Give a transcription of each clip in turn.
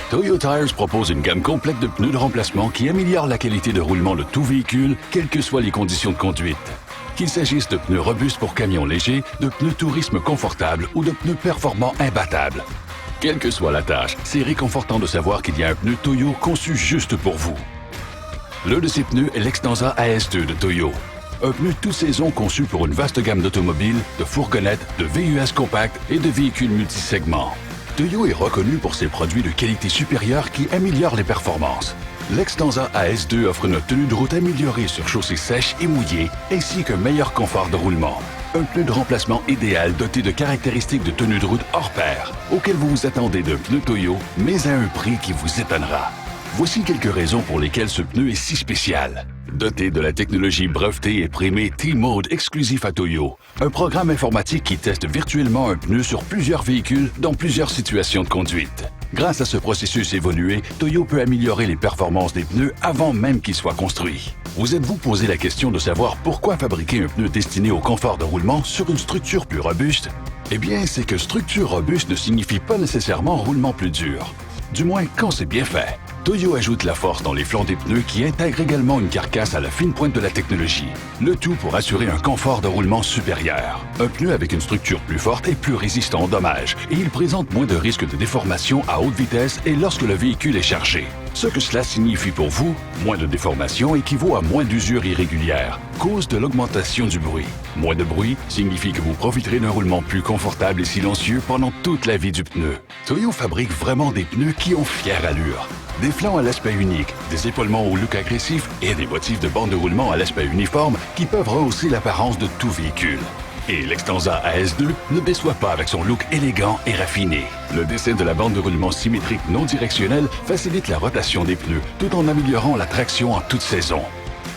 Toyo Tires propose une gamme complète de pneus de remplacement qui améliorent la qualité de roulement de tout véhicule, quelles que soient les conditions de conduite. Qu'il s'agisse de pneus robustes pour camions légers, de pneus tourisme confortables ou de pneus performants imbattables. Quelle que soit la tâche, c'est réconfortant de savoir qu'il y a un pneu Toyo conçu juste pour vous. L'un de ces pneus est l'Extensa AS2 de Toyo. Un pneu toute saison conçu pour une vaste gamme d'automobiles, de fourgonnettes, de VUS compacts et de véhicules multisegments. Toyo est reconnu pour ses produits de qualité supérieure qui améliorent les performances. L'Extensa AS2 offre une tenue de route améliorée sur chaussées sèches et mouillées, ainsi qu'un meilleur confort de roulement. Un pneu de remplacement idéal doté de caractéristiques de tenue de route hors pair, auquel vous vous attendez d'un pneu Toyo, mais à un prix qui vous étonnera. Voici quelques raisons pour lesquelles ce pneu est si spécial. Doté de la technologie brevetée et primée T-Mode exclusif à Toyo, un programme informatique qui teste virtuellement un pneu sur plusieurs véhicules dans plusieurs situations de conduite. Grâce à ce processus évolué, Toyo peut améliorer les performances des pneus avant même qu'ils soient construits. Vous êtes-vous posé la question de savoir pourquoi fabriquer un pneu destiné au confort de roulement sur une structure plus robuste? Eh bien, c'est que structure robuste ne signifie pas nécessairement roulement plus dur. Du moins, quand c'est bien fait. Toyo ajoute la force dans les flancs des pneus qui intègre également une carcasse à la fine pointe de la technologie. Le tout pour assurer un confort de roulement supérieur. Un pneu avec une structure plus forte est plus résistant aux dommages et il présente moins de risques de déformation à haute vitesse et lorsque le véhicule est chargé. Ce que cela signifie pour vous, moins de déformation équivaut à moins d'usure irrégulière, cause de l'augmentation du bruit. Moins de bruit signifie que vous profiterez d'un roulement plus confortable et silencieux pendant toute la vie du pneu. Toyo fabrique vraiment des pneus qui ont fière allure. Des flancs à l'aspect unique, des épaulements au look agressif et des motifs de bande de roulement à l'aspect uniforme qui peuvent rehausser l'apparence de tout véhicule. Et l'Extensa AS2 ne déçoit pas avec son look élégant et raffiné. Le dessin de la bande de roulement symétrique non directionnelle facilite la rotation des pneus tout en améliorant la traction en toute saison.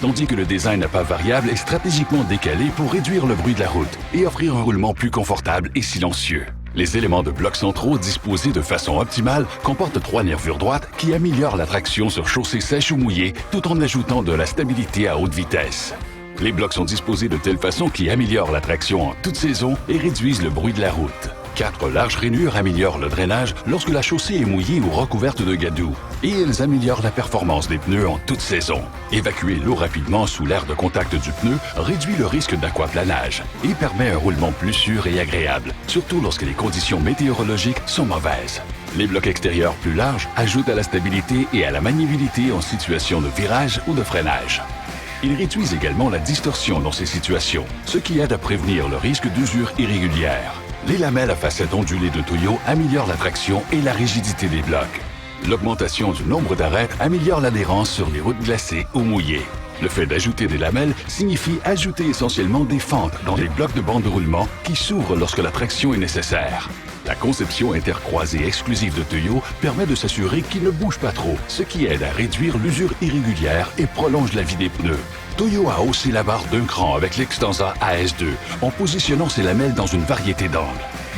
Tandis que le design à pas variable est stratégiquement décalé pour réduire le bruit de la route et offrir un roulement plus confortable et silencieux. Les éléments de blocs centraux disposés de façon optimale comportent 3 nervures droites qui améliorent la traction sur chaussées sèches ou mouillées tout en ajoutant de la stabilité à haute vitesse. Les blocs sont disposés de telle façon qu'ils améliorent la traction en toute saison et réduisent le bruit de la route. 4 larges rainures améliorent le drainage lorsque la chaussée est mouillée ou recouverte de gadou. Et elles améliorent la performance des pneus en toute saison. Évacuer l'eau rapidement sous l'aire de contact du pneu réduit le risque d'aquaplanage et permet un roulement plus sûr et agréable, surtout lorsque les conditions météorologiques sont mauvaises. Les blocs extérieurs plus larges ajoutent à la stabilité et à la maniabilité en situation de virage ou de freinage. Ils réduisent également la distorsion dans ces situations, ce qui aide à prévenir le risque d'usure irrégulière. Les lamelles à facettes ondulées de Toyo améliorent la traction et la rigidité des blocs. L'augmentation du nombre d'arêtes améliore l'adhérence sur les routes glacées ou mouillées. Le fait d'ajouter des lamelles signifie ajouter essentiellement des fentes dans les blocs de bande de roulement qui s'ouvrent lorsque la traction est nécessaire. La conception intercroisée exclusive de Toyo permet de s'assurer qu'ils ne bougent pas trop, ce qui aide à réduire l'usure irrégulière et prolonge la vie des pneus. Toyo a haussé la barre d'un cran avec l'Extensa AS2 en positionnant ses lamelles dans une variété d'angles,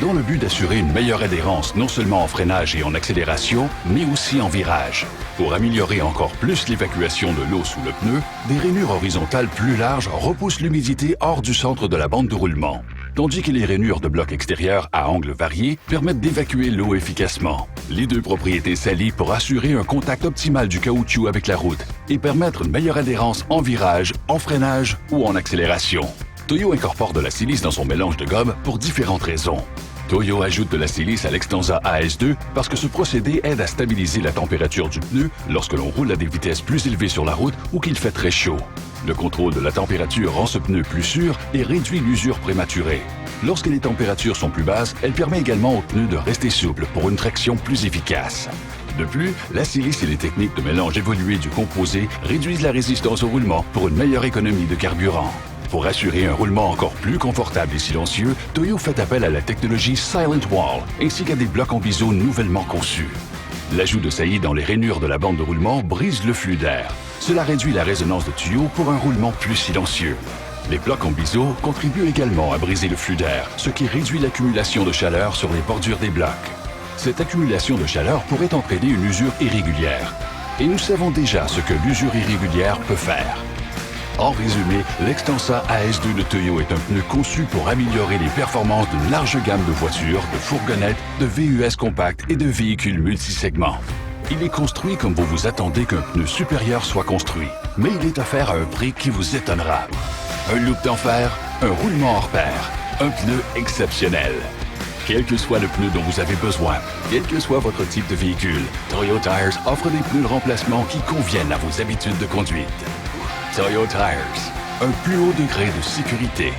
dans le but d'assurer une meilleure adhérence non seulement en freinage et en accélération, mais aussi en virage. Pour améliorer encore plus l'évacuation de l'eau sous le pneu, des rainures horizontales plus larges repoussent l'humidité hors du centre de la bande de roulement, tandis que les rainures de blocs extérieurs à angles variés permettent d'évacuer l'eau efficacement. Les deux propriétés s'allient pour assurer un contact optimal du caoutchouc avec la route et permettre une meilleure adhérence en virage, en freinage ou en accélération. Toyo incorpore de la silice dans son mélange de gomme pour différentes raisons. Toyo ajoute de la silice à l'Extensa AS2 parce que ce procédé aide à stabiliser la température du pneu lorsque l'on roule à des vitesses plus élevées sur la route ou qu'il fait très chaud. Le contrôle de la température rend ce pneu plus sûr et réduit l'usure prématurée. Lorsque les températures sont plus basses, elle permet également au pneu de rester souple pour une traction plus efficace. De plus, la silice et les techniques de mélange évoluées du composé réduisent la résistance au roulement pour une meilleure économie de carburant. Pour assurer un roulement encore plus confortable et silencieux, Toyo fait appel à la technologie Silent Wall ainsi qu'à des blocs en biseau nouvellement conçus. L'ajout de saillies dans les rainures de la bande de roulement brise le flux d'air. Cela réduit la résonance de tuyau pour un roulement plus silencieux. Les blocs en biseau contribuent également à briser le flux d'air, ce qui réduit l'accumulation de chaleur sur les bordures des blocs. Cette accumulation de chaleur pourrait entraîner une usure irrégulière. Et nous savons déjà ce que l'usure irrégulière peut faire. En résumé, l'Extensa AS2 de Toyo est un pneu conçu pour améliorer les performances d'une large gamme de voitures, de fourgonnettes, de VUS compacts et de véhicules multisegments. Il est construit comme vous vous attendez qu'un pneu supérieur soit construit, mais il est offert à un prix qui vous étonnera. Un look d'enfer, un roulement hors pair, un pneu exceptionnel. Quel que soit le pneu dont vous avez besoin, quel que soit votre type de véhicule, Toyo Tires offre des pneus de remplacement qui conviennent à vos habitudes de conduite. Toyo Tires, un plus haut degré de sécurité.